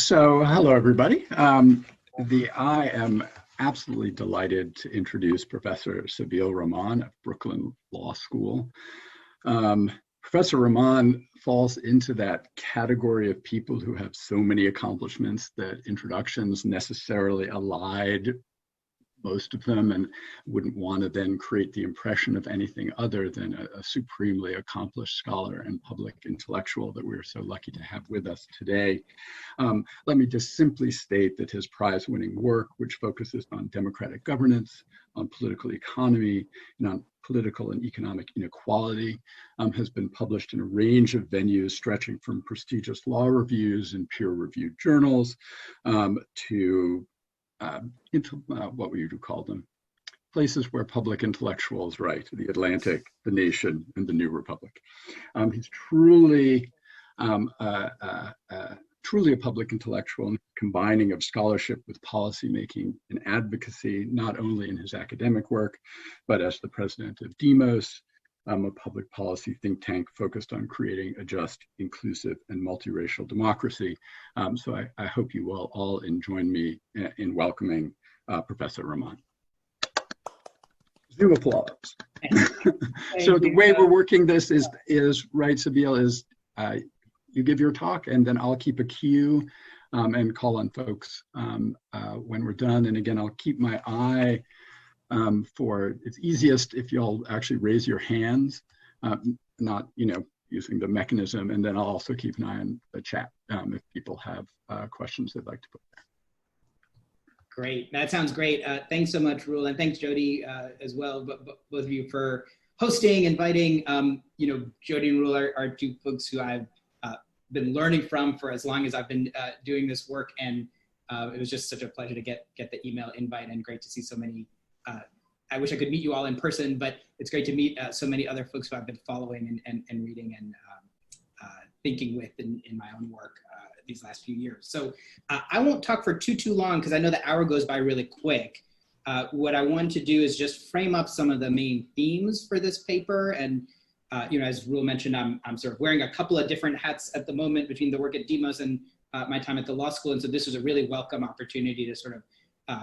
So, hello everybody. I am absolutely delighted to introduce Professor Sabeel Rahman of Brooklyn Law School. Professor Rahman falls into that category of people who have so many accomplishments that introductions necessarily elide most of them and wouldn't want to then create the impression of anything other than a supremely accomplished scholar and public intellectual that we're so lucky to have with us today. Let me just simply state that his prize-winning work, which focuses on democratic governance, on political economy, and on political and economic inequality, has been published in a range of venues stretching from prestigious law reviews and peer-reviewed journals to what we would call them, places where public intellectuals write, the Atlantic, the Nation, and the New Republic. He's truly a public intellectual, combining of scholarship with policymaking and advocacy, not only in his academic work, but as the president of Demos, a public policy think tank focused on creating a just, inclusive, and multiracial democracy. So I hope you will all join me in welcoming Professor Rahman. Zoom applause. So the way we're working this is right, Sabeel, is you give your talk and then I'll keep a queue and call on folks when we're done. And again, I'll keep my eye it's easiest if you'll actually raise your hands, not, using the mechanism. And then I'll also keep an eye on the chat if people have questions they'd like to put there. Great, that sounds great. Thanks so much, Rule, and thanks, Jody, as well, but both of you for hosting, inviting. Jody and Rule are two folks who I've been learning from for as long as I've been doing this work, and it was just such a pleasure to get the email invite, and great to see so many. I wish I could meet you all in person, but it's great to meet so many other folks who I've been following and reading and thinking with in my own work these last few years. So I won't talk for too long because I know the hour goes by really quick. What I want to do is just frame up some of the main themes for this paper. And as Rule mentioned, I'm sort of wearing a couple of different hats at the moment between the work at Demos and my time at the law school. And so this was a really welcome opportunity to sort of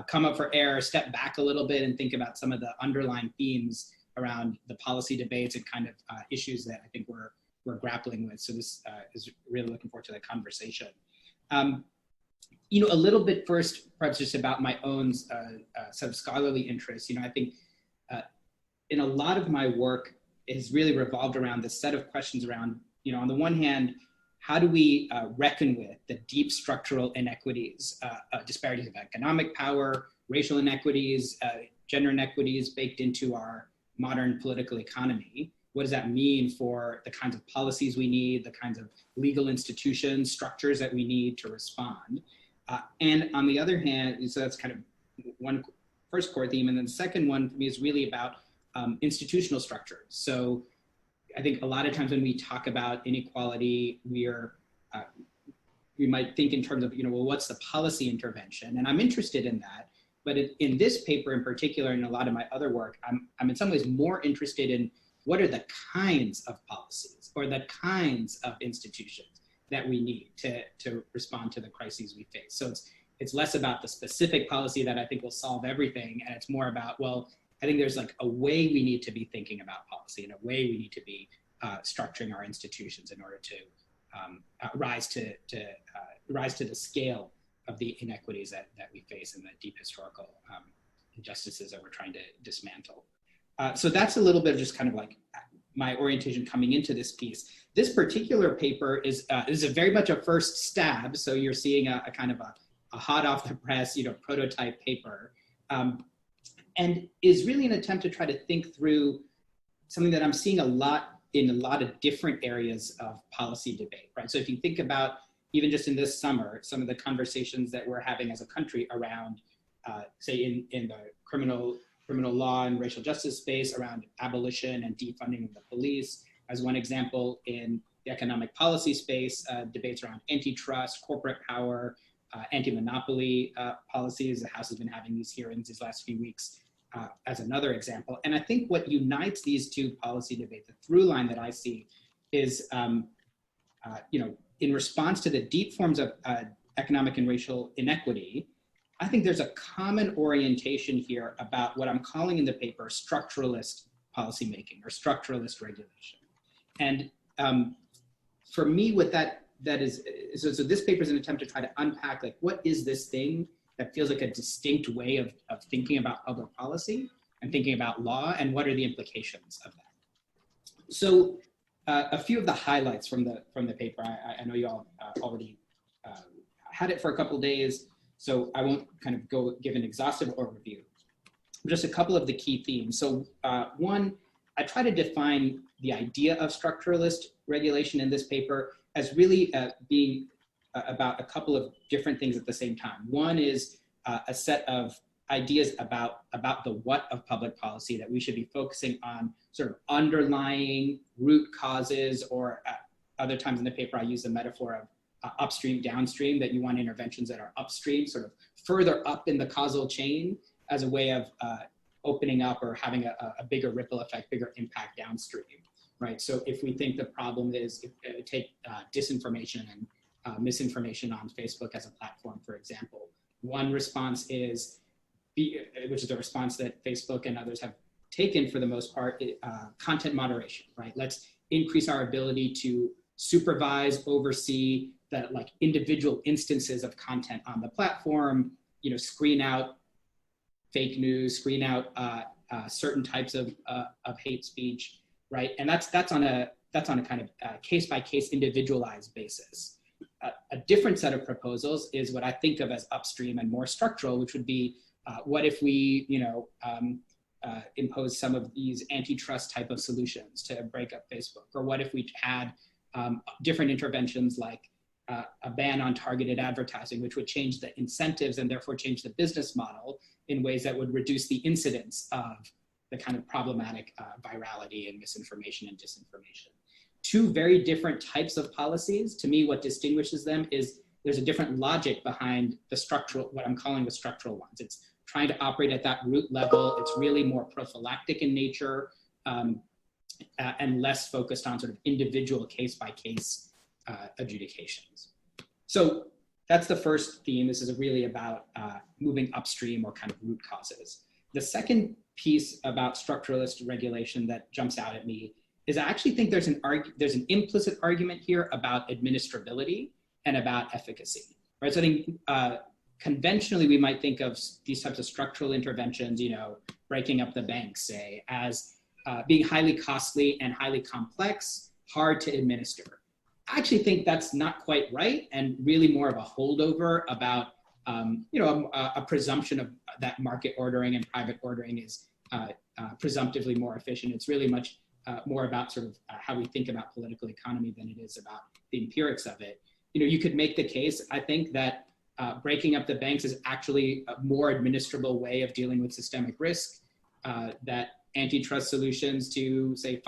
come up for air, step back a little bit and think about some of the underlying themes around the policy debates and kind of issues that I think we're grappling with. So this is really looking forward to the conversation. A little bit first, perhaps just about my own set of scholarly interests. I think in a lot of my work has really revolved around this set of questions around, on the one hand, how do we reckon with the deep structural inequities, disparities of economic power, racial inequities, gender inequities baked into our modern political economy? What does that mean for the kinds of policies we need, the kinds of legal institutions, structures that we need to respond? And on the other hand, so that's kind of one first core theme. And then the second one for me is really about institutional structures. So I think a lot of times when we talk about inequality, we might think in terms of, well, what's the policy intervention? And I'm interested in that. But in this paper in particular, and a lot of my other work, I'm in some ways more interested in what are the kinds of policies or the kinds of institutions that we need to respond to the crises we face. So it's less about the specific policy that I think will solve everything. And it's more about, well, I think there's like a way we need to be thinking about policy and a way we need to be structuring our institutions in order to rise to the scale of the inequities that we face and the deep historical injustices that we're trying to dismantle. So that's a little bit of just kind of like my orientation coming into this piece. This particular paper is a very much a first stab. So you're seeing a kind of a hot off the press, prototype paper. And is really an attempt to try to think through something that I'm seeing a lot in a lot of different areas of policy debate, right? So if you think about even just in this summer, some of the conversations that we're having as a country around, say in the criminal law and racial justice space, around abolition and defunding of the police, as one example, in the economic policy space, debates around antitrust, corporate power, anti-monopoly policies. The House has been having these hearings these last few weeks as another example. And I think what unites these two policy debates, the through line that I see is, in response to the deep forms of economic and racial inequity, I think there's a common orientation here about what I'm calling in the paper structuralist policymaking or structuralist regulation. And for me, what that is, so this paper is an attempt to try to unpack, like, what is this thing that feels like a distinct way of thinking about public policy and thinking about law, and what are the implications of that? So a few of the highlights from the paper, I know you all already had it for a couple of days, so I won't kind of give an exhaustive overview. Just a couple of the key themes. So one, I try to define the idea of structuralist regulation in this paper as really being about a couple of different things at the same time. One is a set of ideas about the what of public policy, that we should be focusing on sort of underlying root causes, or other times in the paper I use the metaphor of upstream, downstream, that you want interventions that are upstream, sort of further up in the causal chain, as a way of opening up or having a bigger ripple effect, bigger impact downstream, right? So if we think the problem is, take disinformation and misinformation on Facebook as a platform, for example, one response is, which is a response that Facebook and others have taken for the most part, content moderation, right? Let's increase our ability to supervise, oversee the individual instances of content on the platform, screen out fake news, screen out certain types of hate speech, right? And that's on a kind of case-by-case individualized basis. A different set of proposals is what I think of as upstream and more structural, which would be, what if we, impose some of these antitrust type of solutions to break up Facebook? Or what if we had different interventions like a ban on targeted advertising, which would change the incentives and therefore change the business model in ways that would reduce the incidence of the kind of problematic virality and misinformation and disinformation. Two very different types of policies. To me, what distinguishes them is there's a different logic behind the structural, what I'm calling the structural ones. It's trying to operate at that root level. It's really more prophylactic in nature, and less focused on sort of individual case-by-case adjudications. So that's the first theme. This is really about moving upstream, or kind of root causes. The second piece about structuralist regulation that jumps out at me is I actually think there's an implicit argument here about administrability and about efficacy, right? So I think conventionally we might think of these types of structural interventions, breaking up the banks, say, as being highly costly and highly complex, hard to administer. I actually think that's not quite right, and really more of a holdover about a presumption of that market ordering and private ordering is presumptively more efficient. It's really much more about sort of how we think about political economy than it is about the empirics of it. You could make the case, I think, that breaking up the banks is actually a more administrable way of dealing with systemic risk, that antitrust solutions to say say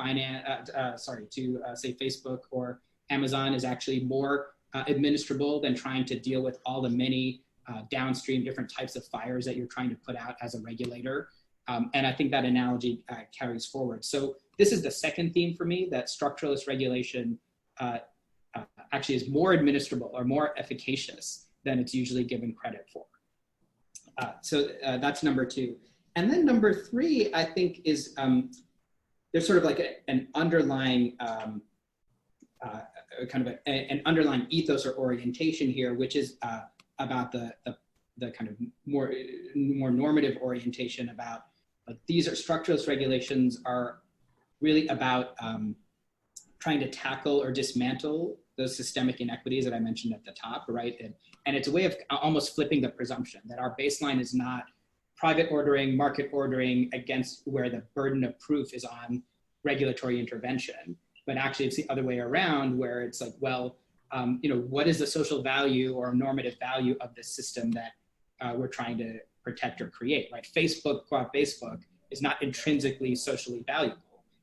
Facebook or Amazon is actually more administrable than trying to deal with all the many downstream different types of fires that you're trying to put out as a regulator. And I think that analogy carries forward. So this is the second theme for me, that structuralist regulation actually is more administrable or more efficacious than it's usually given credit for. So that's number two. And then number three, I think, is there's sort of like an underlying an underlying ethos or orientation here, which is about the kind of more normative orientation about, like, these are structuralist regulations are really about trying to tackle or dismantle those systemic inequities that I mentioned at the top, right? And it's a way of almost flipping the presumption that our baseline is not private ordering, market ordering against where the burden of proof is on regulatory intervention, but actually it's the other way around, where it's like, well, what is the social value or normative value of this system that we're trying to protect or create, right? Facebook is not intrinsically socially valuable.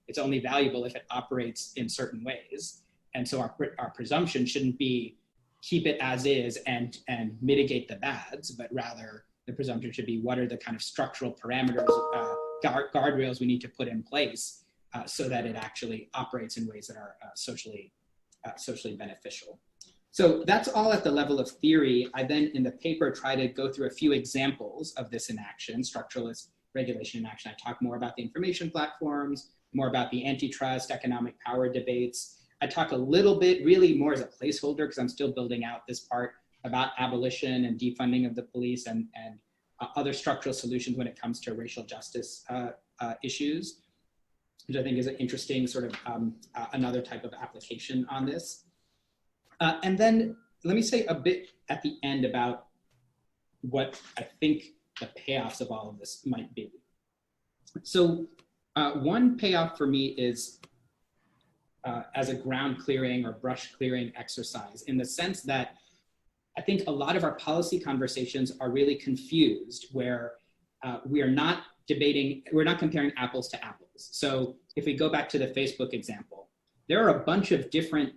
It's only valuable if it operates in certain ways. And so our presumption shouldn't be keep it as is and mitigate the bads, but rather the presumption should be what are the kind of structural parameters, guardrails we need to put in place so that it actually operates in ways that are socially beneficial. So that's all at the level of theory. I then, in the paper, try to go through a few examples of this in action, structuralist regulation in action. I talk more about the information platforms, more about the antitrust, economic power debates. I talk a little bit, really more as a placeholder, because I'm still building out this part about abolition and defunding of the police and other structural solutions when it comes to racial justice issues, which I think is an interesting sort of another type of application on this. And then let me say a bit at the end about what I think the payoffs of all of this might be. So one payoff for me is as a ground clearing or brush clearing exercise, in the sense that I think a lot of our policy conversations are really confused, where we are not debating, we're not comparing apples to apples. So if we go back to the Facebook example, there are a bunch of different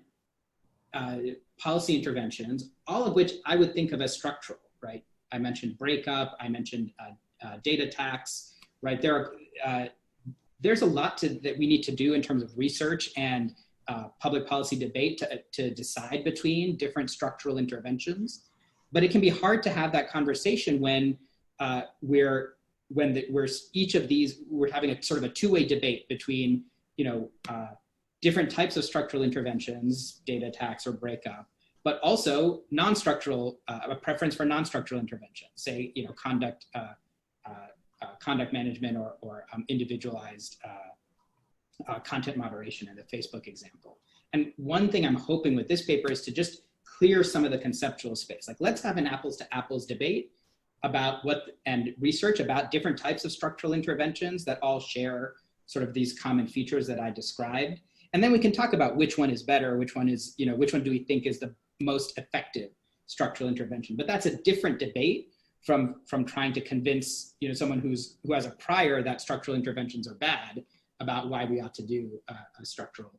policy interventions, all of which I would think of as structural, right? I mentioned breakup, I mentioned data tax, right? There's a lot that we need to do in terms of research and public policy debate to decide between different structural interventions. But it can be hard to have that conversation when we're each of these, we're having a sort of a two-way debate between, different types of structural interventions, data tax or breakup, but also non-structural, a preference for non-structural intervention, say, conduct management or individualized content moderation in the Facebook example. And one thing I'm hoping with this paper is to just clear some of the conceptual space. Like, let's have an apples to apples debate about and research about different types of structural interventions that all share sort of these common features that I described. And then we can talk about which one is better, which one is, which one do we think is the most effective structural intervention. But that's a different debate from trying to convince, someone who has a prior that structural interventions are bad about why we ought to do a structural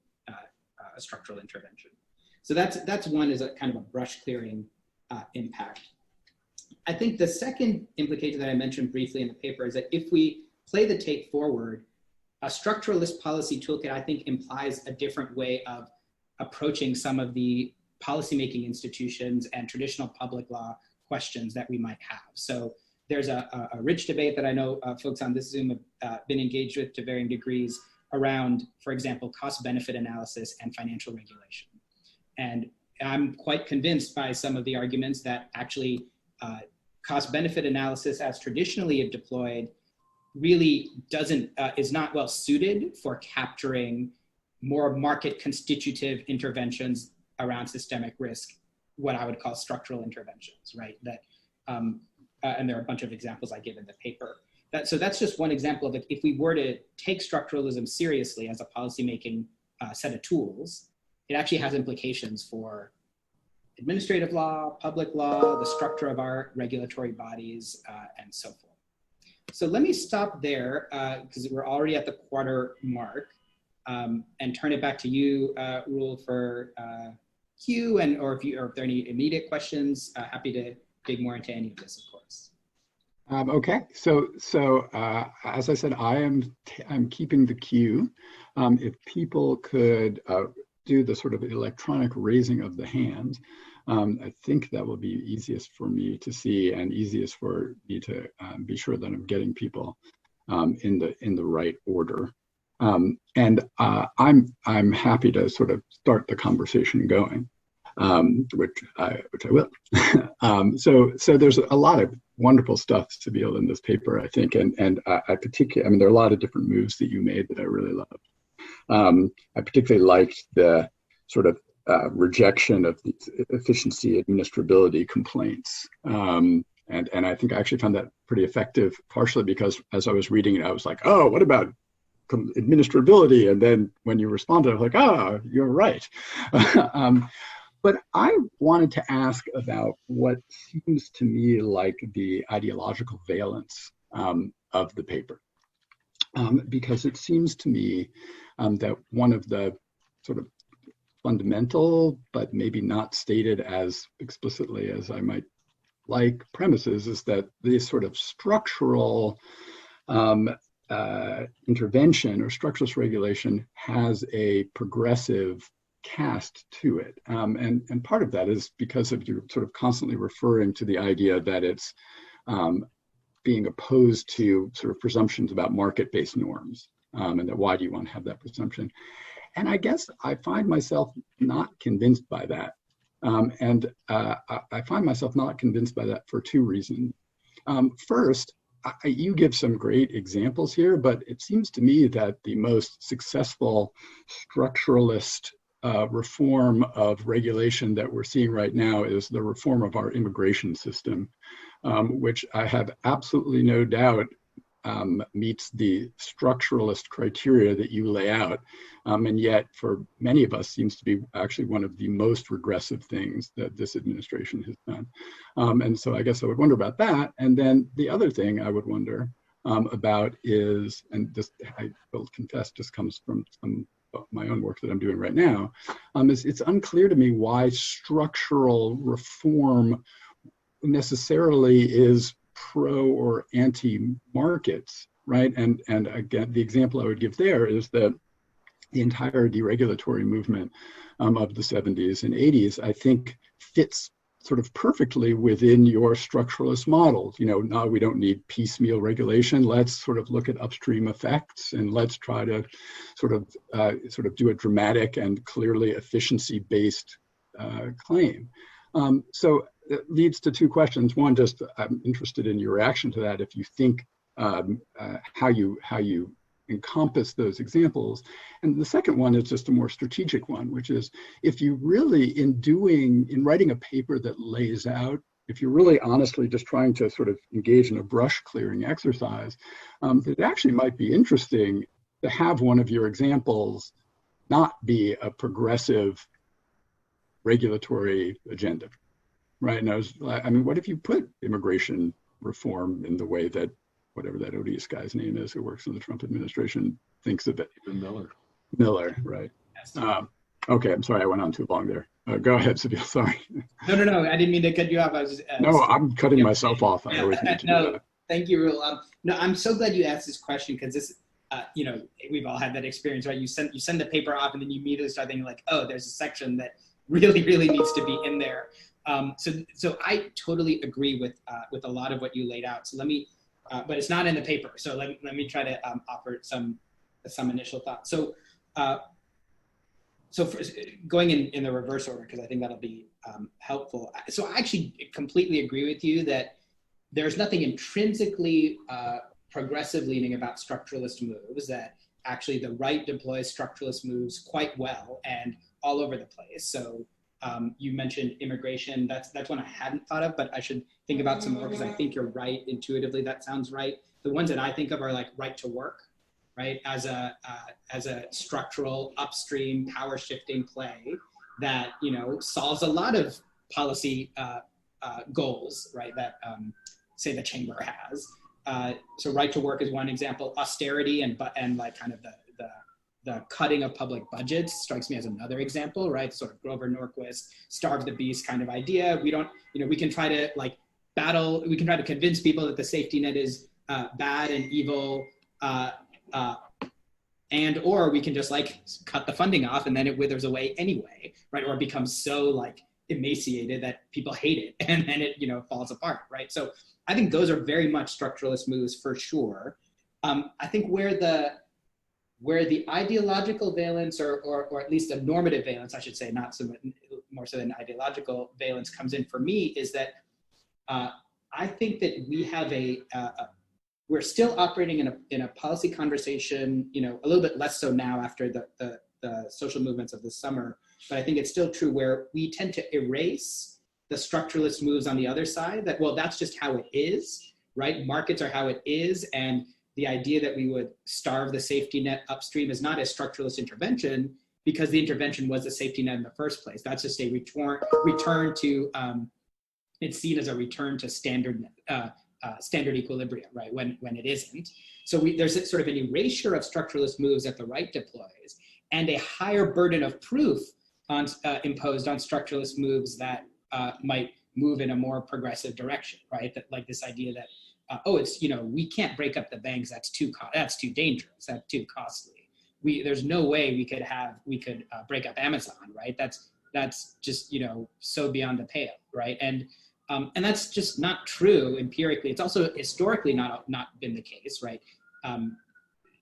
intervention. So that's one, is a kind of a brush clearing impact. I think the second implication that I mentioned briefly in the paper is that if we play the tape forward, a structuralist policy toolkit, I think, implies a different way of approaching some of the policymaking institutions and traditional public law questions that we might have. So there's a rich debate that I know folks on this Zoom have been engaged with to varying degrees around, for example, cost-benefit analysis and financial regulation. And I'm quite convinced by some of the arguments that actually cost-benefit analysis, as traditionally deployed, really is not well suited for capturing more market constitutive interventions around systemic risk, what I would call structural interventions, right? That, and there are a bunch of examples I give in the paper. So that's just one example of it. If we were to take structuralism seriously as a policymaking set of tools, it actually has implications for administrative law, public law, the structure of our regulatory bodies, and so forth. So let me stop there because we're already at the quarter mark, and turn it back to you, Rule, for Q, or if there are any immediate questions, happy to dig more into any of this, of course. Okay, so as I said, I'm keeping the queue. If people could do the sort of electronic raising of the hand, I think that will be easiest for me to see and easiest for me to be sure that I'm getting people in the right order. And I'm happy to sort of start the conversation going, which I will. So there's a lot of wonderful stuff, Sabeel, in this paper, I think, and I particularly, there are a lot of different moves that you made that I really loved. I particularly liked the sort of rejection of the efficiency administrability complaints. And I think I actually found that pretty effective, partially because as I was reading it, I was like, oh, what about administrability? And then when you responded, I was like, oh, you're right. But I wanted to ask about what seems to me like the ideological valence of the paper. Because it seems to me that one of the sort of fundamental, but maybe not stated as explicitly as I might like, premises is that this sort of structural intervention or structuralist regulation has a progressive cast to it. And part of that is because of you sort of constantly referring to the idea that it's being opposed to sort of presumptions about market-based norms, and that why do you want to have that presumption? And I guess I find myself not convinced by that. I find myself not convinced by that for two reasons. First, you give some great examples here, but it seems to me that the most successful structuralist reform of regulation that we're seeing right now is the reform of our immigration system, which I have absolutely no doubt meets the structuralist criteria that you lay out, and yet for many of us seems to be actually one of the most regressive things that this administration has done. And so I guess I would wonder about that. And then the other thing I would wonder about is, and this I will confess just comes from some of my own work that I'm doing right now, is it's unclear to me why structural reform necessarily is pro or anti-markets, right? And again, the example I would give there is that the entire deregulatory movement of the 70s and 80s, I think, fits sort of perfectly within your structuralist models. You know, no, we don't need piecemeal regulation. Let's sort of look at upstream effects, and let's try to sort of do a dramatic and clearly efficiency-based claim. So it leads to two questions. One, just I'm interested in your reaction to that. If you think how you encompass those examples. And the second one is just a more strategic one, which is if you really, in writing a paper that lays out, if you're really honestly just trying to sort of engage in a brush clearing exercise, it actually might be interesting to have one of your examples not be a progressive regulatory agenda, right? And I mean, what if you put immigration reform in the way that whatever that odious guy's name is who works in the Trump administration thinks of it? Miller, right. Okay, I'm sorry I went on too long there. Go ahead, Sabeel, sorry. No, I didn't mean to cut you off. I was no, I'm cutting myself off. I always need to do that. Thank you, Rule. No, I'm so glad you asked this question because this, we've all had that experience, right? You send the paper off and then you immediately start thinking like, oh, there's a section that really needs to be in there. So I totally agree with a lot of what you laid out. So let me, but it's not in the paper. So let me try to offer some initial thoughts. So for, going in the reverse order, because I think that'll be helpful. So I actually completely agree with you that there's nothing intrinsically progressive leaning about structuralist moves, that actually the right deploys structuralist moves quite well and all over the place. So you mentioned immigration. That's one I hadn't thought of, but I should think about some more because I think you're right. Intuitively, that sounds right. The ones that I think of are like right to work, right? As a structural upstream power shifting play that, solves a lot of policy goals, right? That say the chamber has. So right to work is one example. Austerity and like kind of the cutting of public budgets strikes me as another example, right? Sort of Grover Norquist, starve the beast kind of idea. We don't, we can try to like battle, we can try to convince people that the safety net is bad and evil, or we can just like cut the funding off and then it withers away anyway, right? Or it becomes so like emaciated that people hate it and then it, falls apart, right? So I think those are very much structuralist moves for sure. I think where the ideological valence or at least a normative valence, I should say, not so much, more so than ideological valence comes in for me is that I think that we have we're still operating in a policy conversation, a little bit less so now after the social movements of this summer, but I think it's still true where we tend to erase the structuralist moves on the other side that, well, that's just how it is, right? Markets are how it is. And the idea that we would starve the safety net upstream is not a structuralist intervention because the intervention was the safety net in the first place. That's just a return to, it's seen as a return to standard equilibrium, right? When it isn't. So there's sort of an erasure of structuralist moves that the right deploys and a higher burden of proof imposed on structuralist moves that might move in a more progressive direction, right? That like this idea that, it's, we can't break up the banks. That's too dangerous. That's too costly. there's no way we could break up Amazon, right? That's just, so beyond the pale, right? And that's just not true empirically. It's also historically not been the case, right?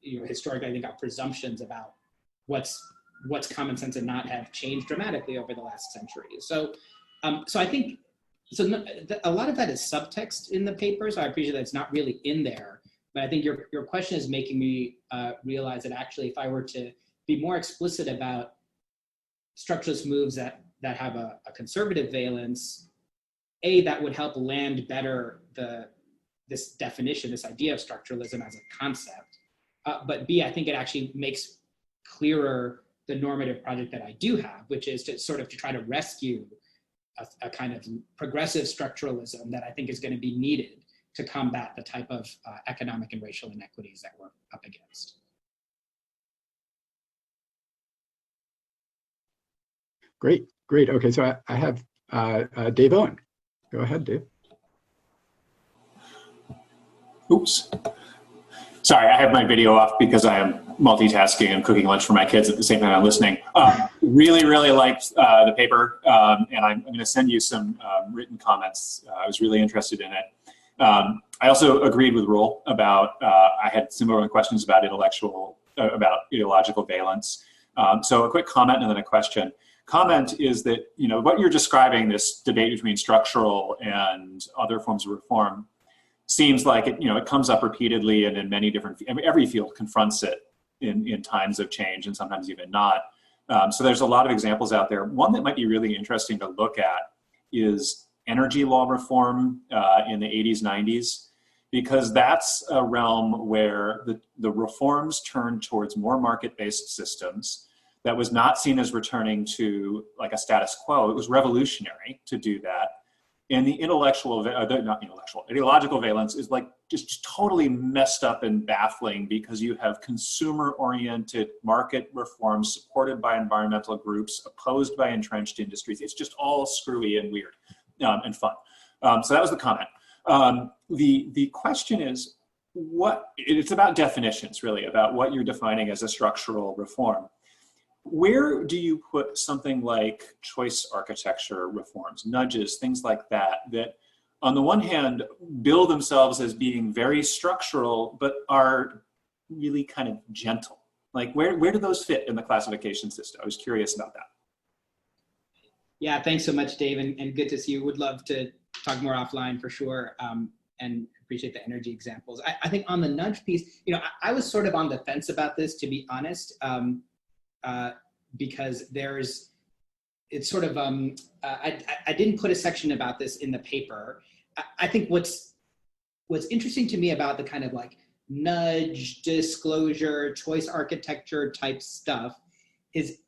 Historically, I think our presumptions about what's common sense and not have changed dramatically over the last century. So I think a lot of that is subtext in the paper. So I appreciate that it's not really in there. But I think your question is making me realize that actually, if I were to be more explicit about structuralist moves that have a conservative valence, that would help land better this definition, this idea of structuralism as a concept. But B, I think it actually makes clearer the normative project that I do have, which is to try to rescue a kind of progressive structuralism that I think is going to be needed to combat the type of economic and racial inequities that we're up against. Great. Okay, so I have Dave Owen. Go ahead, Dave. Oops. Sorry, I have my video off because I am multitasking and cooking lunch for my kids at the same time I'm listening. Really liked the paper, and I'm going to send you some written comments. I was really interested in it. I also agreed with Roel about, I had similar questions about ideological valence. So a quick comment and then a question. Comment is that, what you're describing, this debate between structural and other forms of reform, seems like it comes up repeatedly and in many different, every field confronts it in times of change and sometimes even not. So there's a lot of examples out there. One that might be really interesting to look at is energy law reform in the 80s, 90s, because that's a realm where the reforms turned towards more market-based systems that was not seen as returning to like a status quo. It was revolutionary to do that. And the ideological valence is like just totally messed up and baffling because you have consumer-oriented market reforms supported by environmental groups, opposed by entrenched industries. It's just all screwy and weird and fun. So that was the comment. The question is, it's about definitions, really, about what you're defining as a structural reform. Where do you put something like choice architecture reforms, nudges, things like that on the one hand bill themselves as being very structural, but are really kind of gentle? Like where do those fit in the classification system? I was curious about that. Yeah, thanks so much, Dave, and good to see you. Would love to talk more offline for sure, and appreciate the energy examples. I think on the nudge piece, I was sort of on the fence about this, to be honest. Because it's sort of, I didn't put a section about this in the paper. I think what's interesting to me about the kind of like nudge, disclosure, choice architecture type stuff is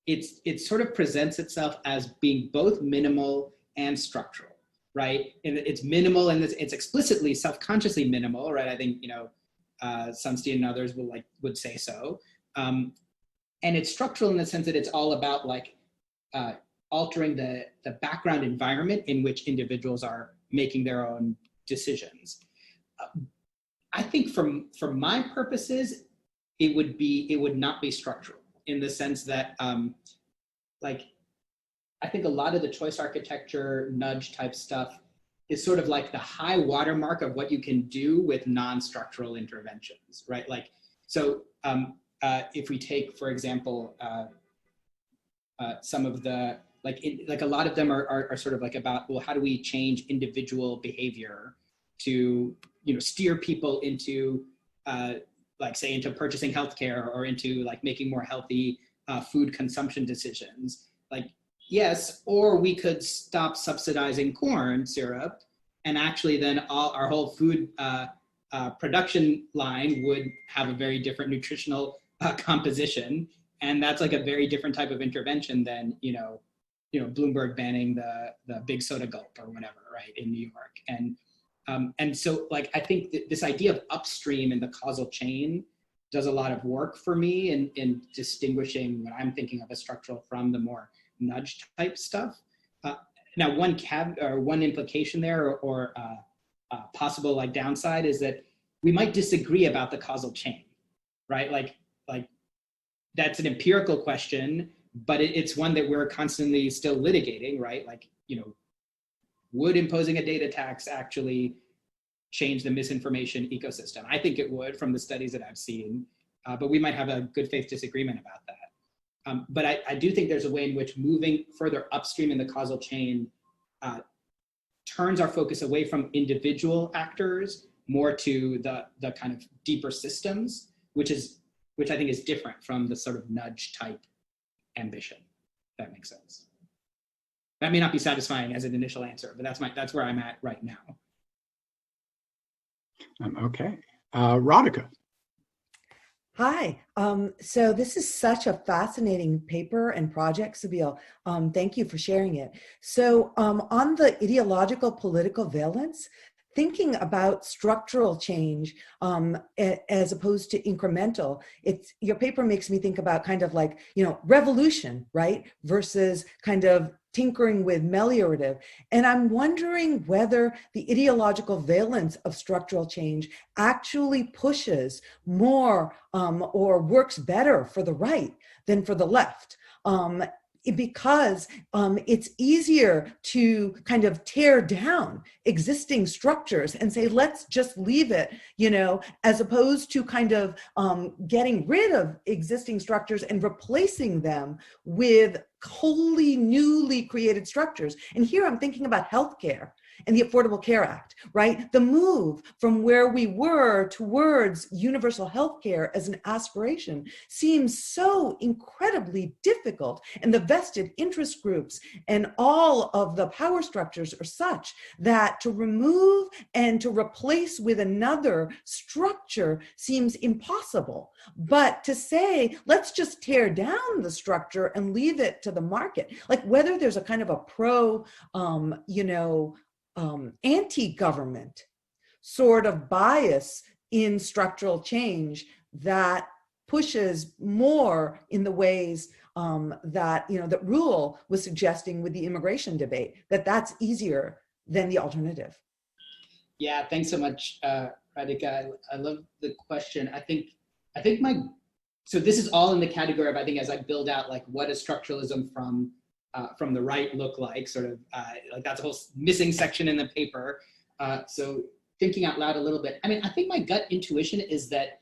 it sort of presents itself as being both minimal and structural, right? And it's minimal and it's explicitly self-consciously minimal, right? I think, Sunstein and others would say so. And it's structural in the sense that it's all about like altering the background environment in which individuals are making their own decisions. I think for my purposes, it would not be structural in the sense that I think a lot of the choice architecture nudge type stuff is sort of like the high watermark of what you can do with non-structural interventions, right? Like, so if we take, for example, some of the, a lot of them are sort of like about, well, how do we change individual behavior to, steer people into, say, into purchasing healthcare or into like making more healthy food consumption decisions. Like, yes, or we could stop subsidizing corn syrup, and actually then our whole food production line would have a very different nutritional composition, and that's like a very different type of intervention than Bloomberg banning the big soda gulp or whatever, right, in New York. And so like I think that this idea of upstream in the causal chain does a lot of work for me in distinguishing what I'm thinking of as structural from the more nudge type stuff. Now one implication there or possible like downside is that we might disagree about the causal chain, right? Like that's an empirical question, but it's one that we're constantly still litigating, right? Like, would imposing a data tax actually change the misinformation ecosystem? I think it would from the studies that I've seen, but we might have a good faith disagreement about that. But I do think there's a way in which moving further upstream in the causal chain turns our focus away from individual actors more to the kind of deeper systems, which I think is different from the sort of nudge type ambition. If that makes sense. That may not be satisfying as an initial answer, but that's where I'm at right now. Okay. Radhika. Hi. So this is such a fascinating paper and project, Sabeel. Thank you for sharing it. So on the ideological political valence, thinking about structural change as opposed to incremental, your paper makes me think about kind of like, revolution, right? Versus kind of tinkering with meliorative. And I'm wondering whether the ideological valence of structural change actually pushes more or works better for the right than for the left. Because it's easier to kind of tear down existing structures and say, let's just leave it, as opposed to kind of getting rid of existing structures and replacing them with wholly newly created structures. And here I'm thinking about healthcare and the Affordable Care Act, right? The move from where we were towards universal healthcare as an aspiration seems so incredibly difficult. And the vested interest groups and all of the power structures are such that to remove and to replace with another structure seems impossible. But to say, let's just tear down the structure and leave it to the market, like whether there's a kind of a anti-government sort of bias in structural change that pushes more in the ways that Rule was suggesting with the immigration debate, that's easier than the alternative. Yeah, thanks so much, Radhika. I love the question. I think so this is all in the category of, I think, as I build out, like, what does structuralism from the right look like, sort of like that's a whole missing section in the paper. So thinking out loud a little bit, I think my gut intuition is that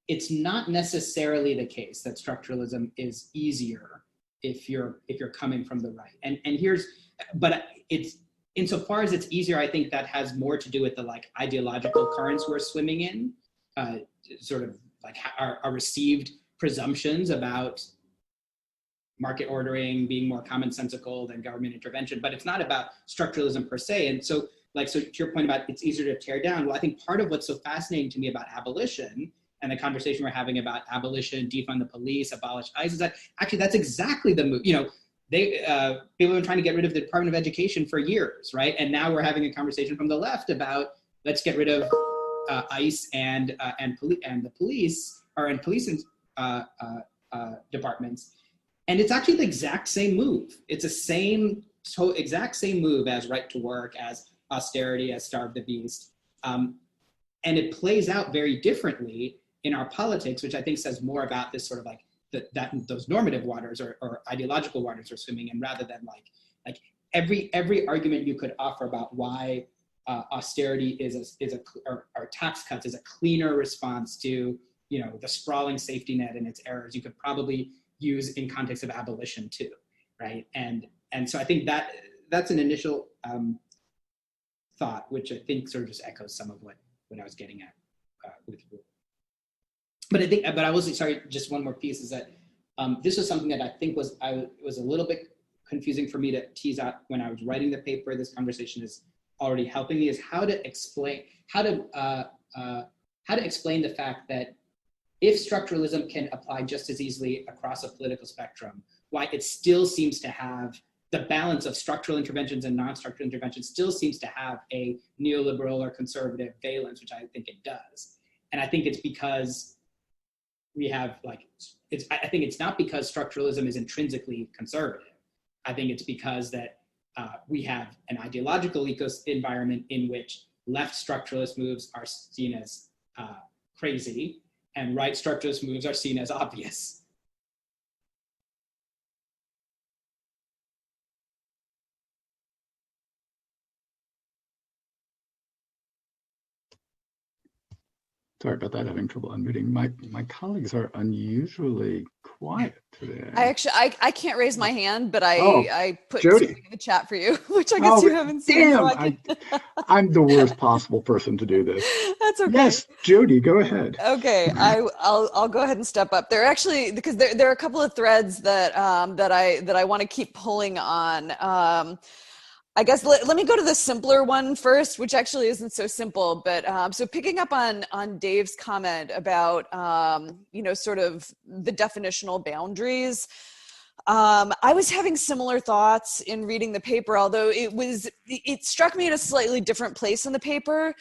it's not necessarily the case that structuralism is easier if you're coming from the right. But it's, insofar as it's easier, I think that has more to do with the like ideological currents we're swimming in, sort of like our received presumptions about market ordering being more commonsensical than government intervention, but it's not about structuralism per se. And so to your point about it's easier to tear down, well, I think part of what's so fascinating to me about abolition and the conversation we're having about abolition, defund the police, abolish ICE, is that actually that's exactly the move. People have been trying to get rid of the Department of Education for years, right? And now we're having a conversation from the left about let's get rid of ICE and the police, or in police departments. And it's actually the exact same move. It's the exact same move as right to work, as austerity, as starve the beast. And it plays out very differently in our politics, which I think says more about this sort of like those normative waters or ideological waters we're swimming in, rather than like every argument you could offer about why austerity or tax cuts is a cleaner response to the sprawling safety net and its errors, you could probably use in context of abolition too, right? And so I think that's an initial thought, which I think sort of just echoes some of what I was getting at with Rule. But I was, sorry, just one more piece is that this was something that I think was a little bit confusing for me to tease out when I was writing the paper. This conversation is already helping me, is how to explain the fact that if structuralism can apply just as easily across a political spectrum, why it still seems to have the balance of structural interventions and non-structural interventions still seems to have a neoliberal or conservative valence, which I think it does. And I think it's because we have I think it's not because structuralism is intrinsically conservative. I think it's because that we have an ideological environment in which left structuralist moves are seen as crazy and right structuralist moves are seen as obvious, Sorry about that, having trouble unmuting. My colleagues are unusually quiet today. I can't raise my hand, but Oh, I put Jody. something in the chat for you, which I guess you haven't seen. Damn, So I'm the worst possible person to do this. That's okay. Yes, Jody, go ahead. Okay, I'll go ahead and step up. There actually, because there are a couple of threads that that I want to keep pulling on. I guess let me go to the simpler one first, which actually isn't so simple. But so picking up on Dave's comment about sort of the definitional boundaries. I was having similar thoughts in reading the paper, although it struck me at a slightly different place in the paper.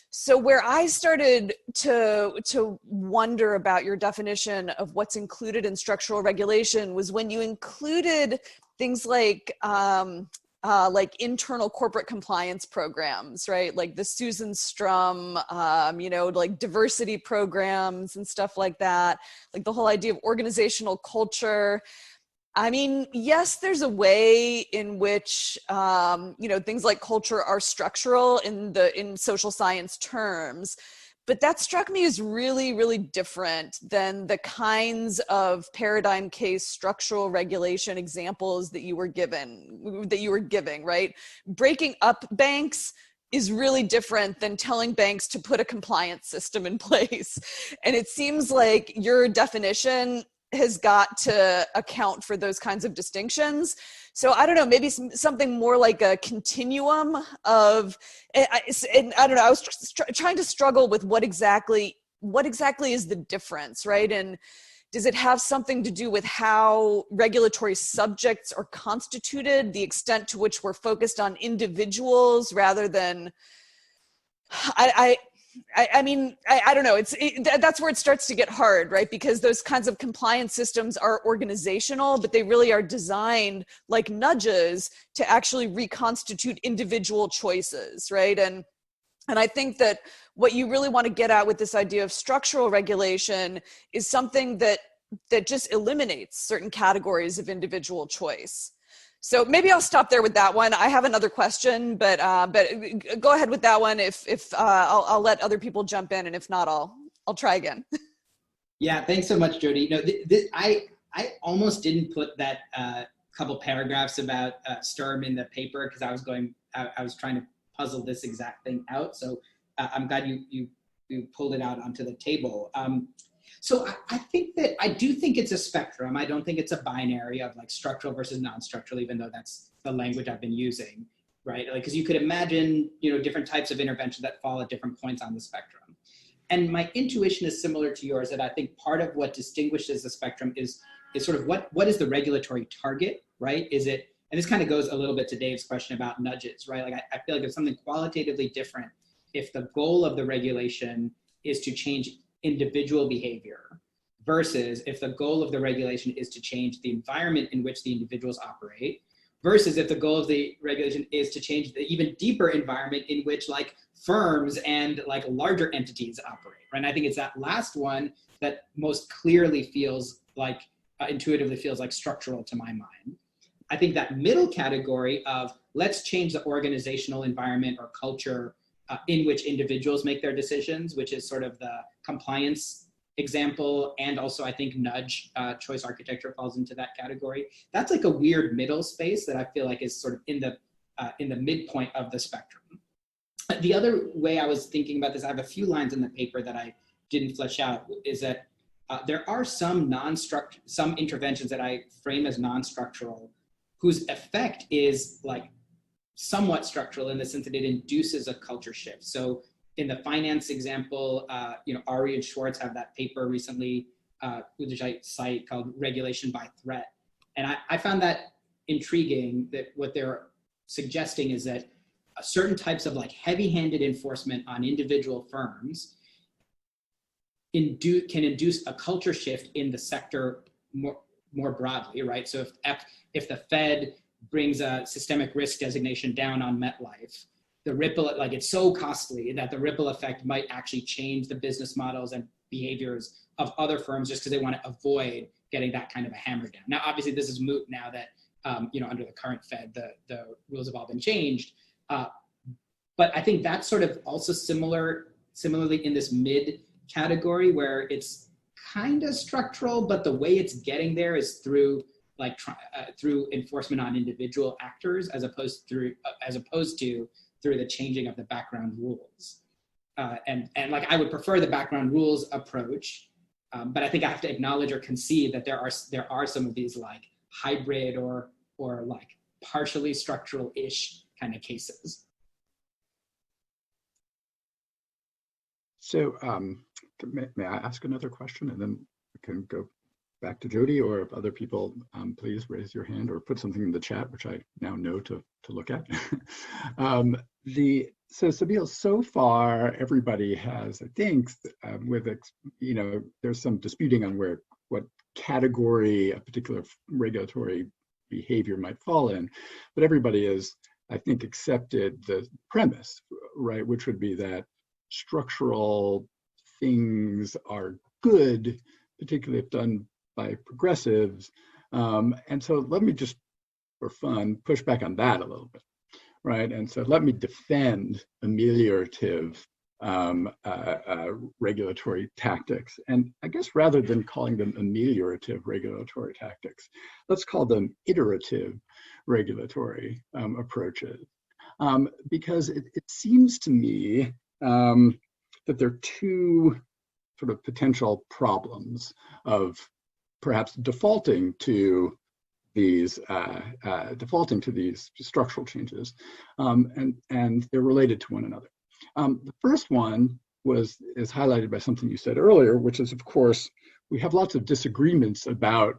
So where I started to wonder about your definition of what's included in structural regulation was when you included things like internal corporate compliance programs, right? Like the Susan Strum, like diversity programs and stuff like that, like the whole idea of organizational culture. I mean, yes, there's a way in which, things like culture are structural in social science terms, but that struck me as really, really different than the kinds of paradigm case structural regulation examples that you were giving, right? Breaking up banks is really different than telling banks to put a compliance system in place. And it seems like your definition has got to account for those kinds of distinctions. So I don't know, maybe something more like a continuum of, and I don't know, I was trying to struggle with what exactly is the difference, right? And does it have something to do with how regulatory subjects are constituted, the extent to which we're focused on individuals rather than, I mean, I don't know. That's where it starts to get hard, right? Because those kinds of compliance systems are organizational, but they really are designed like nudges to actually reconstitute individual choices, right? And I think that what you really want to get at with this idea of structural regulation is something that just eliminates certain categories of individual choice. So maybe I'll stop there with that one. I have another question, but go ahead with that one. If I'll let other people jump in, and if not, I'll try again. Yeah, thanks so much, Jody. No, I almost didn't put that couple paragraphs about Sturm in the paper because I was trying to puzzle this exact thing out. So I'm glad you pulled it out onto the table. So I do think it's a spectrum. I don't think it's a binary of like structural versus non-structural, even though that's the language I've been using, right? Like, because you could imagine, different types of intervention that fall at different points on the spectrum. And my intuition is similar to yours, that I think part of what distinguishes the spectrum is sort of what is the regulatory target, right? Is it, and this kind of goes a little bit to Dave's question about nudges, right? Like I feel like it's something qualitatively different if the goal of the regulation is to change individual behavior versus if the goal of the regulation is to change the environment in which the individuals operate versus if the goal of the regulation is to change the even deeper environment in which like firms and like larger entities operate, right? And I think it's that last one that most clearly feels like, intuitively feels like structural to my mind. I think that middle category of let's change the organizational environment or culture in which individuals make their decisions, which is sort of the compliance example, and also I think nudge choice architecture falls into that category. That's like a weird middle space that I feel like is sort of in the midpoint of the spectrum. The other way I was thinking about this, I have a few lines in the paper that I didn't flesh out, is that there are some interventions that I frame as non-structural whose effect is like somewhat structural in the sense that it induces a culture shift. So in the finance example, Ari and Schwartz have that paper recently, which I cite, called Regulation by Threat. And I found that intriguing, that what they're suggesting is that certain types of like heavy-handed enforcement on individual firms can induce a culture shift in the sector more broadly, right? So if the Fed brings a systemic risk designation down on MetLife, the ripple, like it's so costly that the ripple effect might actually change the business models and behaviors of other firms just because they want to avoid getting that kind of a hammer down. Now, obviously this is moot now that, under the current Fed, the rules have all been changed. But I think that's sort of also similarly in this mid category where it's kind of structural, but the way it's getting there is through like through enforcement on individual actors as opposed to through the changing of the background rules. And like I would prefer the background rules approach, but I think I have to acknowledge or concede that there are some of these like hybrid or like partially structural-ish kind of cases. So may I ask another question, and then we can go back to Jody, or if other people, please raise your hand or put something in the chat, which I now know to look at. So Sabeel, so far everybody has, I think, there's some disputing on what category a particular regulatory behavior might fall in, but everybody has, I think, accepted the premise, right, which would be that structural things are good, particularly if done by progressives. And so let me just, for fun, push back on that a little bit, right? And so let me defend ameliorative regulatory tactics. And I guess rather than calling them ameliorative regulatory tactics, let's call them iterative regulatory approaches. Because it seems to me that there are two sort of potential problems of perhaps defaulting to these structural changes, and they're related to one another. The first one is highlighted by something you said earlier, which is, of course, we have lots of disagreements about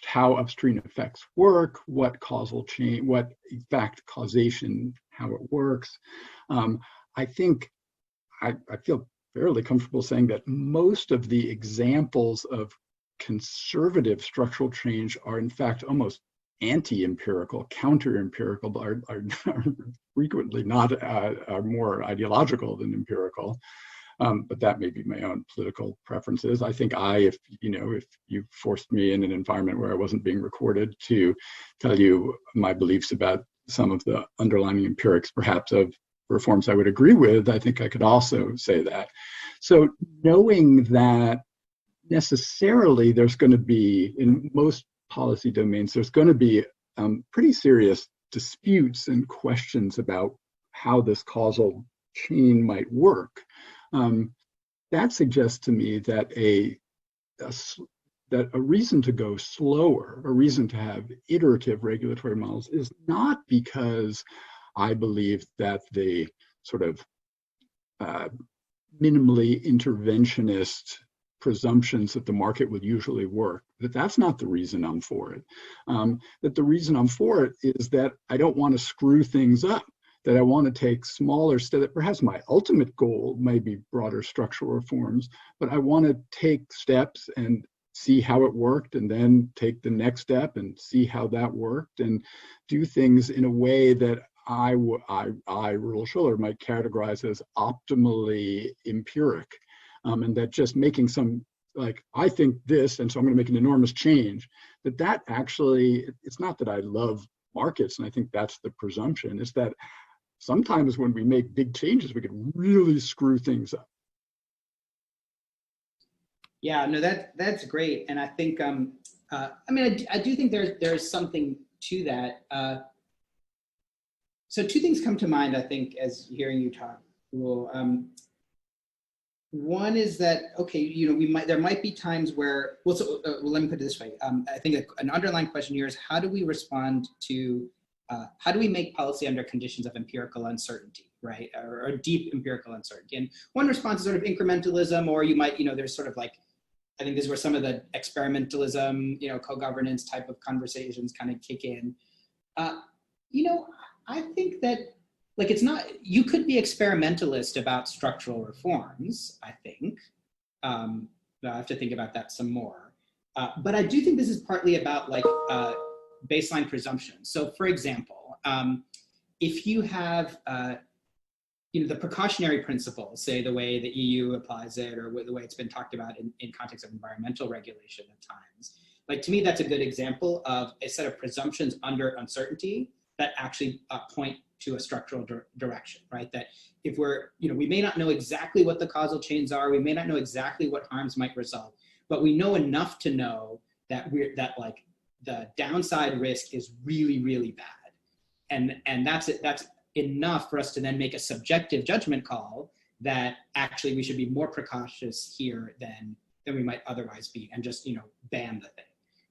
how upstream effects work, what causal chain, what fact causation, how it works. I think I feel fairly comfortable saying that most of the examples of conservative structural change are in fact almost anti-empirical, counter-empirical, are frequently not are more ideological than empirical. But that may be my own political preferences. I think if you forced me in an environment where I wasn't being recorded to tell you my beliefs about some of the underlying empirics, perhaps of reforms I would agree with, I think I could also say that. So knowing that necessarily there's going to be, in most policy domains, there's going to be pretty serious disputes and questions about how this causal chain might work. That suggests to me that a reason to go slower, a reason to have iterative regulatory models, is not because I believe that the sort of minimally interventionist presumptions that the market would usually work, that's not the reason I'm for it. That the reason I'm for it is that I don't want to screw things up, that I want to take smaller steps. Perhaps my ultimate goal may be broader structural reforms, but I want to take steps and see how it worked, and then take the next step and see how that worked, and do things in a way that I, Rural Schuller, might categorize as optimally empiric. And that just making some, like, I think this, and so I'm going to make an enormous change, that actually, it's not that I love markets, and I think that's the presumption, it's that sometimes when we make big changes, we can really screw things up. Yeah, no, that's great. And I think, I do think there's something to that. So two things come to mind, I think, as hearing you talk, Rule. One is that, okay, there might be times where, let me put it this way. I think an underlying question here is, how do we respond to, how do we make policy under conditions of empirical uncertainty, right? Or deep empirical uncertainty. And one response is sort of incrementalism, or you might, there's sort of like, I think this is where some of the experimentalism, co-governance type of conversations kind of kick in. I think that, like, it's not, you could be experimentalist about structural reforms, I think. I have to think about that some more. But I do think this is partly about, like, baseline presumptions. So, for example, if you have, the precautionary principle, say the way the EU applies it, or the way it's been talked about in context of environmental regulation at times, like, to me, that's a good example of a set of presumptions under uncertainty that actually point to a structural direction, right? That if we're, we may not know exactly what the causal chains are, we may not know exactly what harms might result, but we know enough to know that like the downside risk is really, really bad. And that's it. That's enough for us to then make a subjective judgment call that actually we should be more precautious here than we might otherwise be, and just ban the thing,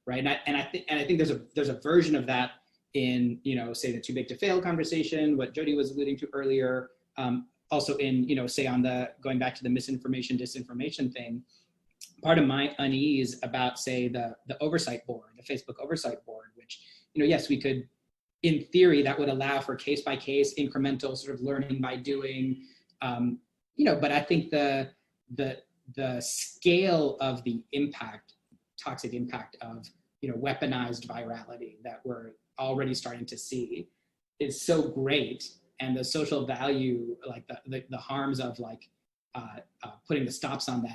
right? And I think there's a version of that in say the too big to fail conversation, what Jody was alluding to earlier, also in say on the going back to the misinformation disinformation thing. Part of my unease about say the oversight board, the Facebook oversight board, which yes, we could, in theory, that would allow for case by case incremental sort of learning by doing, but I think the scale of the impact, toxic impact of weaponized virality that we're already starting to see is so great, and the social value, like the harms of like putting the stops on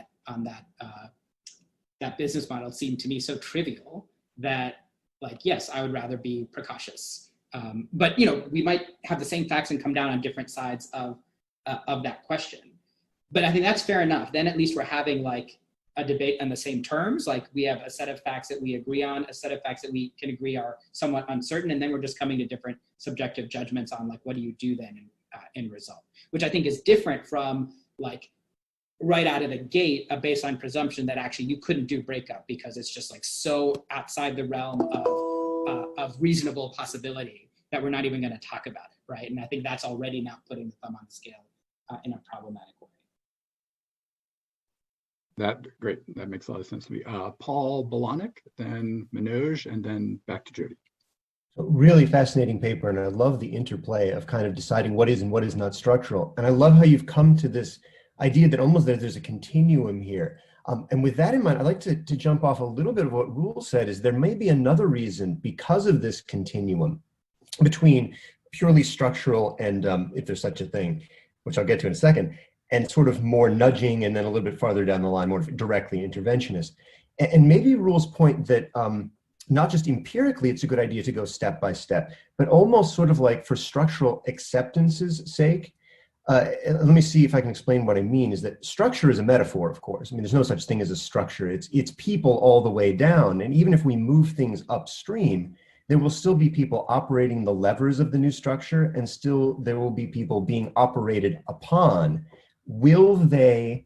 that business model seem to me so trivial that, like, yes, I would rather be precautious. But we might have the same facts and come down on different sides of that question. But I think that's fair enough. Then at least we're having like a debate on the same terms. Like we have a set of facts that we agree on, a set of facts that we can agree are somewhat uncertain, and then we're just coming to different subjective judgments on like what do you do then in result, which I think is different from like right out of the gate a baseline presumption that actually you couldn't do breakup because it's just like so outside the realm of reasonable possibility that we're not even going to talk about it, right? And I think that's already now putting the thumb on the scale in a problematic way. Great. That makes a lot of sense to me. Paul Bolanek, then Manoj, and then back to Jody. So really fascinating paper, and I love the interplay of kind of deciding what is and what is not structural. And I love how you've come to this idea that almost there's a continuum here. And with that in mind, I'd like to jump off a little bit of what Rule said, is there may be another reason because of this continuum between purely structural and, if there's such a thing, which I'll get to in a second, and sort of more nudging, and then a little bit farther down the line, more directly interventionist. And maybe Rule's point that not just empirically it's a good idea to go step by step, but almost sort of like for structural acceptance's sake. Let me see if I can explain what I mean, is that structure is a metaphor, of course. I mean, there's no such thing as a structure. It's people all the way down. And even if we move things upstream, there will still be people operating the levers of the new structure, and still there will be people being operated upon. Will they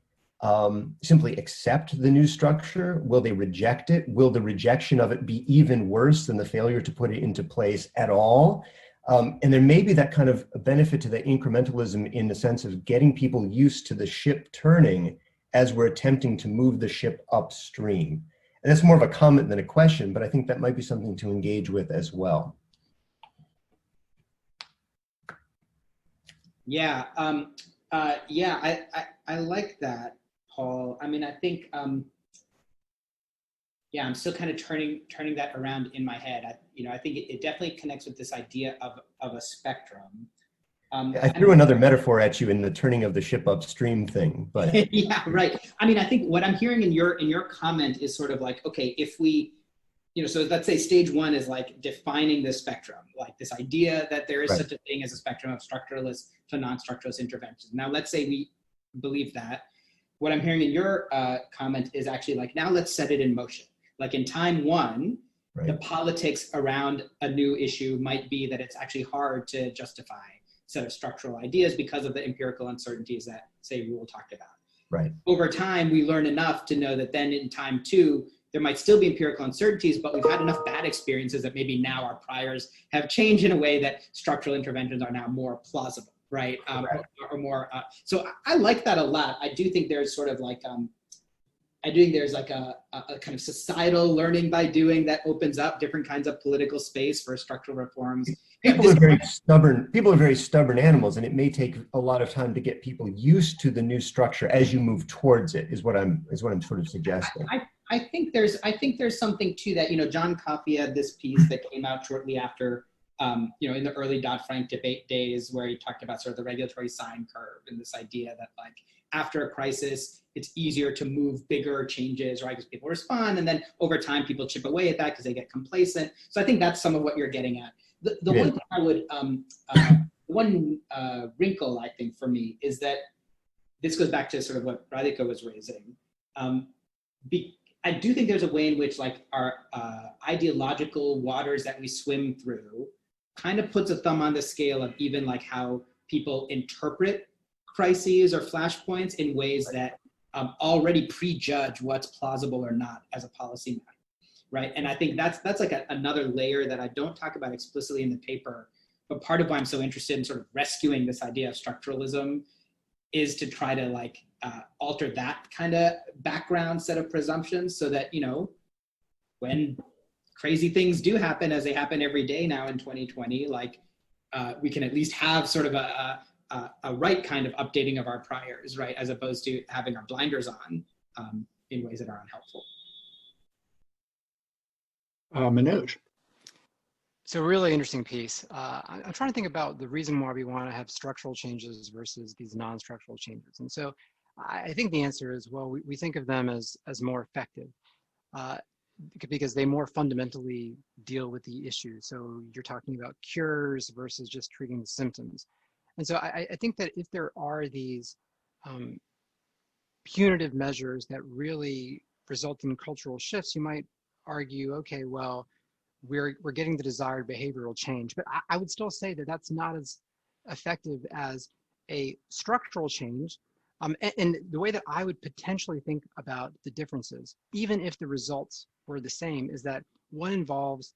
simply accept the new structure? Will they reject it? Will the rejection of it be even worse than the failure to put it into place at all? And there may be that kind of benefit to the incrementalism in the sense of getting people used to the ship turning as we're attempting to move the ship upstream. And that's more of a comment than a question, but I think that might be something to engage with as well. Yeah, I like that, Paul. I mean, I think, yeah, I'm still kind of turning that around in my head. I think it definitely connects with this idea of a spectrum. I threw another metaphor at you in the turning of the ship upstream thing, but yeah, right. I mean, I think what I'm hearing in your comment is sort of like, okay, if we, so let's say stage one is like defining the spectrum, like this idea that there is such a thing as a spectrum of structuralist to non-structuralist interventions. Now, let's say we believe that. What I'm hearing in your comment is actually like, now let's set it in motion. Like in time one, the politics around a new issue might be that it's actually hard to justify a set of structural ideas because of the empirical uncertainties that, say, Rule talked about. Right. Over time, we learn enough to know that then in time two, there might still be empirical uncertainties, but we've had enough bad experiences that maybe now our priors have changed in a way that structural interventions are now more plausible, right? Or more. So I like that a lot. I do think there's sort of like, I do think there's like a kind of societal learning by doing that opens up different kinds of political space for structural reforms. People are very stubborn animals, and it may take a lot of time to get people used to the new structure as you move towards it, is what I'm sort of suggesting. I think there's something to that. John Coffey had this piece that came out shortly after, in the early Dodd-Frank debate days, where he talked about sort of the regulatory sine curve and this idea that like after a crisis, it's easier to move bigger changes, right? Because people respond, and then over time, people chip away at that because they get complacent. So I think that's some of what you're getting at. The one thing I would one wrinkle, I think, for me is that this goes back to sort of what Radhika was raising. I do think there's a way in which like our ideological waters that we swim through kind of puts a thumb on the scale of even like how people interpret crises or flashpoints in ways that already prejudge what's plausible or not as a policy matter, right? And I think that's like another layer that I don't talk about explicitly in the paper, but part of why I'm so interested in sort of rescuing this idea of structuralism is to try to like alter that kind of background set of presumptions so that, you know, when crazy things do happen, as they happen every day now in 2020, like we can at least have sort of a right kind of updating of our priors, right? As opposed to having our blinders on in ways that are unhelpful. Manoj. So really interesting piece. I'm trying to think about the reason why we want to have structural changes versus these non-structural changes. And so I think the answer is, well, we think of them as more effective because they more fundamentally deal with the issue. So you're talking about cures versus just treating the symptoms. And so I think that if there are these punitive measures that really result in cultural shifts, you might argue, okay, well, we're getting the desired behavioral change. But I would still say that that's not as effective as a structural change. And the way that I would potentially think about the differences, even if the results were the same, is that one involves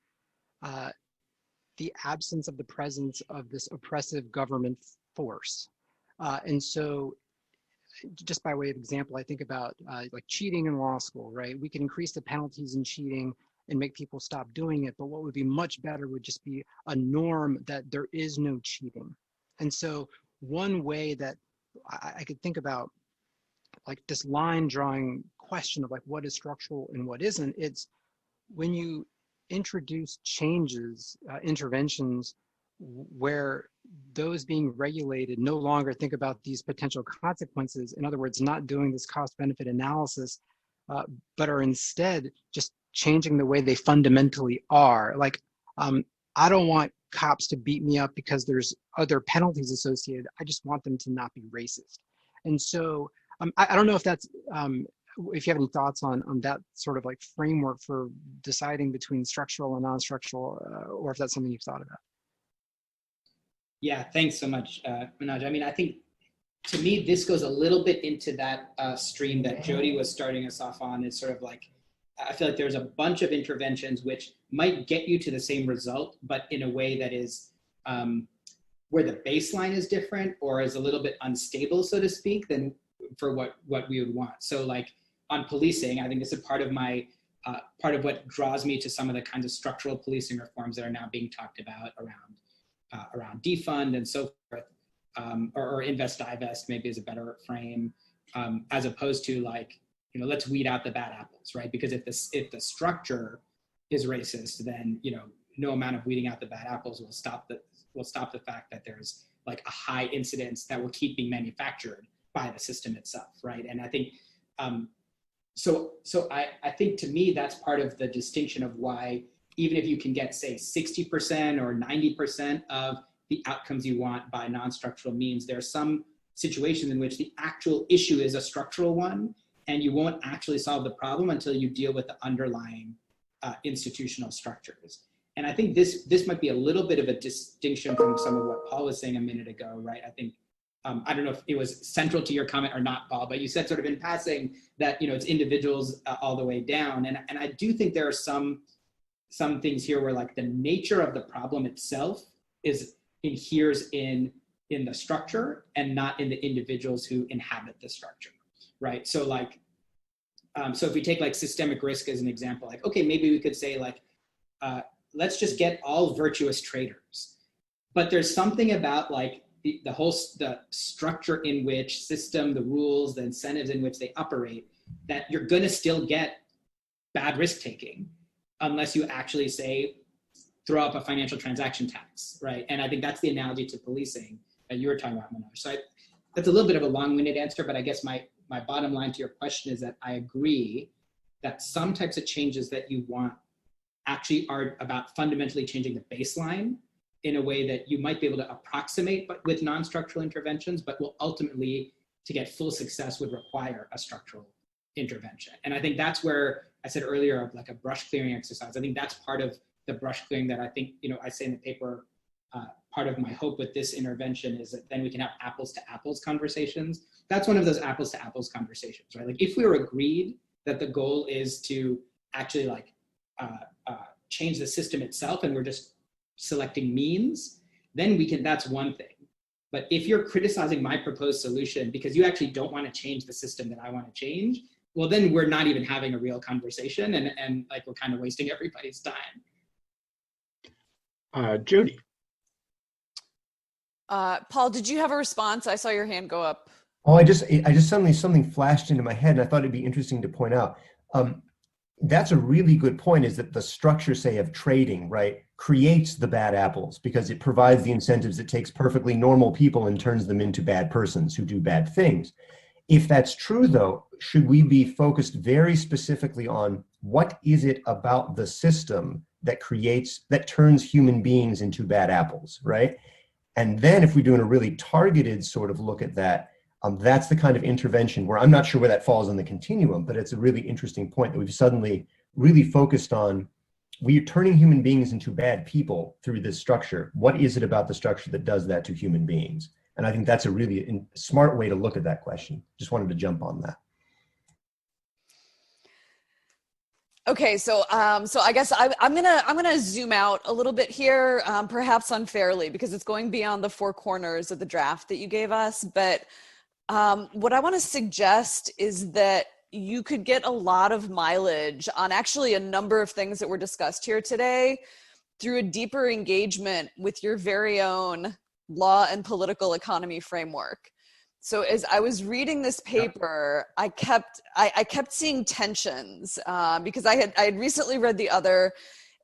the absence of the presence of this oppressive government force. And so just by way of example, I think about like cheating in law school, right? We can increase the penalties in cheating and make people stop doing it. But what would be much better would just be a norm that there is no cheating. And so one way that I could think about like this line drawing question of like what is structural and what isn't, it's when you introduce changes, interventions where those being regulated no longer think about these potential consequences. In other words, not doing this cost benefit analysis, but are instead just changing the way they fundamentally are. Like, I don't want cops to beat me up because there's other penalties associated. I just want them to not be racist. And so I don't know if that's, if you have any thoughts on that sort of like framework for deciding between structural and non-structural, or if that's something you've thought about. Yeah, thanks so much, Manoj. I mean, I think to me, this goes a little bit into that stream that Jody was starting us off on. It's sort of like, I feel like there's a bunch of interventions which might get you to the same result, but in a way that is where the baseline is different or is a little bit unstable, so to speak, than for what we would want. So like on policing, I think this is part of my, part of what draws me to some of the kinds of structural policing reforms that are now being talked about around defund and so forth, or invest divest maybe is a better frame, as opposed to like, you know, let's weed out the bad apples, right? Because if the structure is racist, then, you know, no amount of weeding out the bad apples will stop the fact that there's like a high incidence that will keep being manufactured by the system itself, right? And I think, so I think to me, that's part of the distinction of why, even if you can get say 60% or 90% of the outcomes you want by non-structural means, there are some situations in which the actual issue is a structural one, and you won't actually solve the problem until you deal with the underlying institutional structures. And I think this might be a little bit of a distinction from some of what Paul was saying a minute ago, right? I think, I don't know if it was central to your comment or not, Paul, but you said sort of in passing that, you know, it's individuals all the way down. And I do think there are some things here where like the nature of the problem itself adheres in the structure and not in the individuals who inhabit the structure. Right. So like, so if we take like systemic risk as an example, like, okay, maybe we could say like, let's just get all virtuous traders. But there's something about like the structure in which the rules, the incentives in which they operate, that you're going to still get bad risk taking unless you actually say, throw up a financial transaction tax. Right. And I think that's the analogy to policing that you were talking about, Manoj. So that's a little bit of a long-winded answer, but I guess my bottom line to your question is that I agree that some types of changes that you want actually are about fundamentally changing the baseline in a way that you might be able to approximate but with non-structural interventions, but will ultimately, to get full success, would require a structural intervention. And I think that's where I said earlier of like a brush clearing exercise. I think that's part of the brush clearing that I think, I say in the paper, part of my hope with this intervention is that then we can have apples to apples conversations. That's one of those apples to apples conversations, right? Like if we were agreed that the goal is to actually like change the system itself and we're just selecting means, then we can, that's one thing. But if you're criticizing my proposed solution because you actually don't want to change the system that I want to change, well, then we're not even having a real conversation and like we're kind of wasting everybody's time. Jody. Paul, did you have a response? I saw your hand go up. Oh, I just suddenly something flashed into my head, and I thought it'd be interesting to point out. That's a really good point, is that the structure, say, of trading, right, creates the bad apples because it provides the incentives. It takes perfectly normal people and turns them into bad persons who do bad things. If that's true, though, should we be focused very specifically on what is it about the system that turns human beings into bad apples, right? And then if we're doing a really targeted sort of look at that, that's the kind of intervention where I'm not sure where that falls on the continuum, but it's a really interesting point that we've suddenly really focused on. We're turning human beings into bad people through this structure. What is it about the structure that does that to human beings? And I think that's a really smart way to look at that question. Just wanted to jump on that. Okay, so I guess I'm gonna zoom out a little bit here, perhaps unfairly, because it's going beyond the four corners of the draft that you gave us. But what I want to suggest is that you could get a lot of mileage on actually a number of things that were discussed here today through a deeper engagement with your very own law and political economy framework. So as I was reading this paper, I kept seeing tensions because I had recently read the other,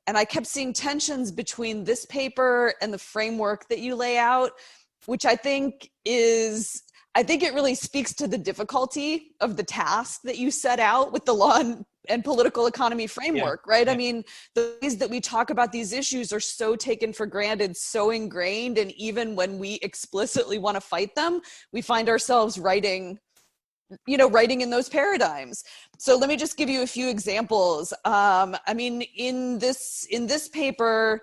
and I kept seeing tensions between this paper and the framework that you lay out, which I think it really speaks to the difficulty of the task that you set out with the law and political economy framework, right? Yeah. I mean, the ways that we talk about these issues are so taken for granted, so ingrained, and even when we explicitly want to fight them, we find ourselves writing in those paradigms. So let me just give you a few examples. I mean, in this paper,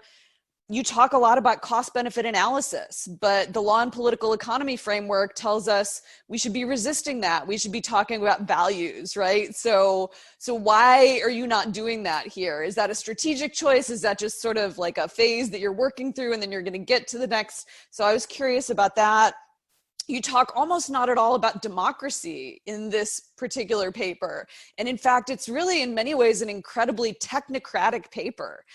you talk a lot about cost-benefit analysis, but the law and political economy framework tells us we should be resisting that. We should be talking about values, right? So why are you not doing that here? Is that a strategic choice? Is that just sort of like a phase that you're working through and then you're going to get to the next? So I was curious about that. You talk almost not at all about democracy in this particular paper. And in fact, it's really in many ways an incredibly technocratic paper.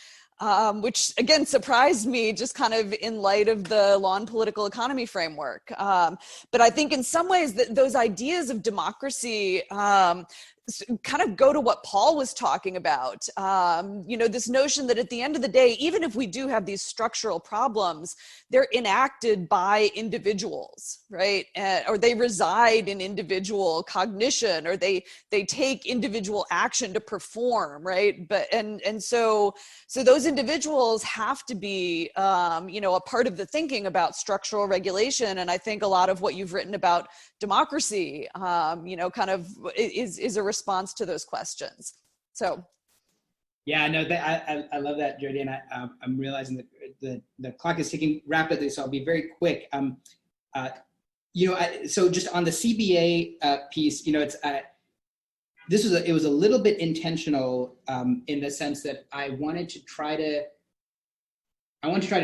Which again surprised me just kind of in light of the law and political economy framework. But I think in some ways that those ideas of democracy kind of go to what Paul was talking about. This notion that at the end of the day, even if we do have these structural problems, they're enacted by individuals, right? Or they reside in individual cognition, or they take individual action to perform, right? But so those individuals have to be, a part of the thinking about structural regulation. And I think a lot of what you've written about democracy, kind of is a response to those questions. So. Yeah, no, I love that, Jody, and I'm realizing that the clock is ticking rapidly, so I'll be very quick. So just on the CBA piece, it was a little bit intentional in the sense that I wanted to try to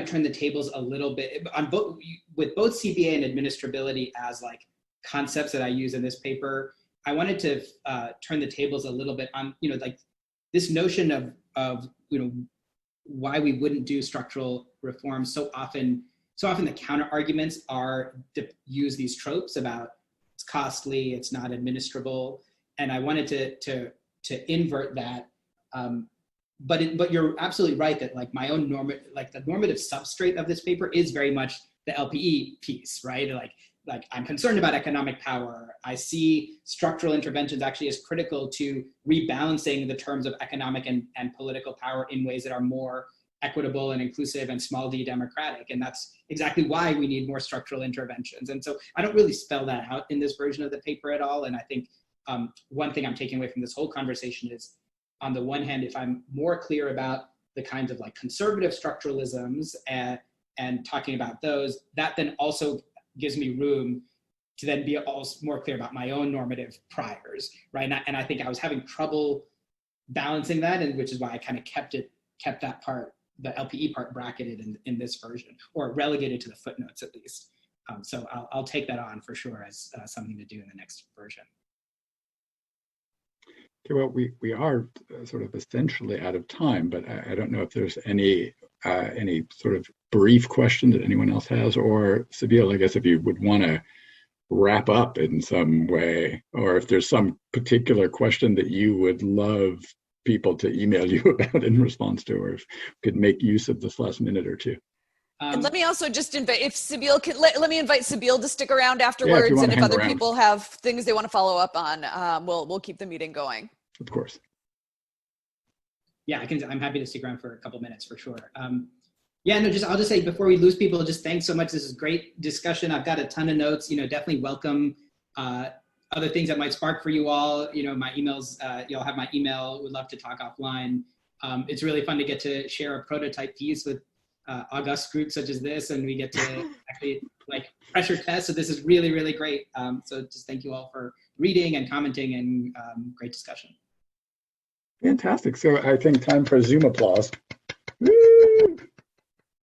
turn the tables a little bit on with both CBA and administrability as like concepts that I use in this paper. I wanted to turn the tables a little bit on, like this notion of why we wouldn't do structural reform. So often the counter arguments are to use these tropes about it's costly, it's not administrable, and I wanted to invert that. But you're absolutely right that like my own the normative substrate of this paper is very much the LPE piece, right? Like I'm concerned about economic power. I see structural interventions actually as critical to rebalancing the terms of economic and political power in ways that are more equitable and inclusive and small d democratic. And that's exactly why we need more structural interventions. And so I don't really spell that out in this version of the paper at all. And I think one thing I'm taking away from this whole conversation is, on the one hand, if I'm more clear about the kinds of like conservative structuralisms and talking about those, that then also gives me room to then be also more clear about my own normative priors, right? And I think I was having trouble balancing that, and which is why I kind of kept that part, the LPE part, bracketed in this version, or relegated to the footnotes at least. So I'll take that on for sure as something to do in the next version. Okay, well, we are sort of essentially out of time, but I don't know if there's any sort of brief question that anyone else has, or Sabeel, I guess if you would want to wrap up in some way, or if there's some particular question that you would love people to email you about in response to, or if you could make use of this last minute or two. And let me also just invite, if Sabeel can, let me invite Sabeel to stick around afterwards, yeah, and if other around. people have things they want to follow up on, we'll keep the meeting going. Of course. Yeah, I'm happy to stick around for a couple minutes for sure. Yeah, no, I'll just say before we lose people, just thanks so much. This is great discussion. I've got a ton of notes, definitely welcome other things that might spark for you all. My emails, you'll have my email, would love to talk offline. It's really fun to get to share a prototype piece with august groups such as this, and we get to actually like pressure test. So this is really, really great. So just thank you all for reading and commenting, and great discussion. Fantastic. So I think time for Zoom applause. Woo!